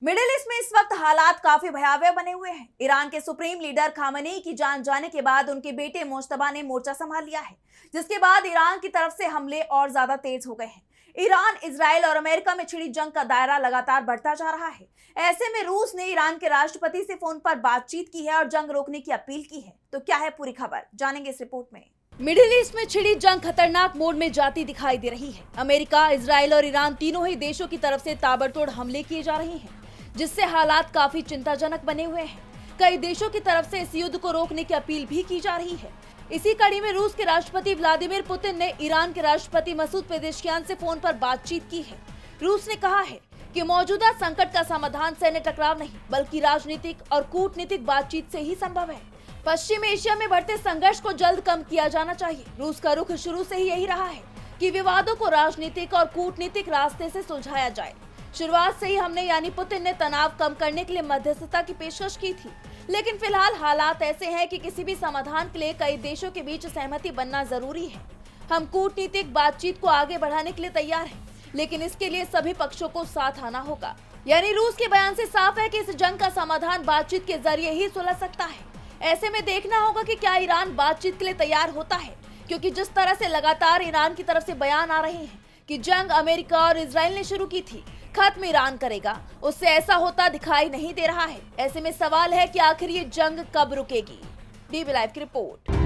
Middle east में इस वक्त हालात काफी भयावह बने हुए हैं। ईरान के सुप्रीम लीडर खामेनेई की जान जाने के बाद उनके बेटे मोज्तबा ने मोर्चा संभाल लिया है, जिसके बाद ईरान की तरफ से हमले और ज्यादा तेज हो गए हैं। ईरान, इजराइल और अमेरिका में छिड़ी जंग का दायरा लगातार बढ़ता जा रहा है। ऐसे में रूस ने ईरान के राष्ट्रपति से फोन पर बातचीत की है और जंग रोकने की अपील की है। तो क्या है पूरी खबर, जानेंगे इस रिपोर्ट में। मिडिल ईस्ट में छिड़ी जंग खतरनाक मोड में जाती दिखाई दे रही है। अमेरिका, इजराइल और ईरान तीनों ही देशों की तरफ से ताबड़तोड़ हमले किए जा रहे हैं, जिससे हालात काफी चिंताजनक बने हुए हैं। कई देशों की तरफ से इस युद्ध को रोकने की अपील भी की जा रही है। इसी कड़ी में रूस के राष्ट्रपति व्लादिमीर पुतिन ने ईरान के राष्ट्रपति मसूद पेजेश्कियान से फोन पर बातचीत की है। रूस ने कहा है कि मौजूदा संकट का समाधान सैन्य टकराव नहीं, बल्कि राजनीतिक और कूटनीतिक बातचीत से ही संभव है। पश्चिम एशिया में बढ़ते संघर्ष को जल्द कम किया जाना चाहिए। रूस का रुख शुरू से ही यही रहा है कि विवादों को राजनीतिक और कूटनीतिक रास्ते से सुलझाया जाए। शुरुआत से ही हमने यानी पुतिन ने तनाव कम करने के लिए मध्यस्थता की पेशकश की थी, लेकिन फिलहाल हालात ऐसे हैं कि किसी भी समाधान के लिए कई देशों के बीच सहमति बनना जरूरी है। हम कूटनीतिक बातचीत को आगे बढ़ाने के लिए तैयार हैं, लेकिन इसके लिए सभी पक्षों को साथ आना होगा। यानी रूस के बयान से साफ है कि इस जंग का समाधान बातचीत के जरिए ही सुलझ सकता है। ऐसे में देखना होगा कि क्या ईरान बातचीत के लिए तैयार होता है, क्योंकि जिस तरह से लगातार ईरान की तरफ से बयान आ रहे हैं कि जंग अमेरिका और इजराइल ने शुरू की थी, खत्म ईरान करेगा, उससे ऐसा होता दिखाई नहीं दे रहा है। ऐसे में सवाल है कि आखिर ये जंग कब रुकेगी। डीबी लाइव की रिपोर्ट।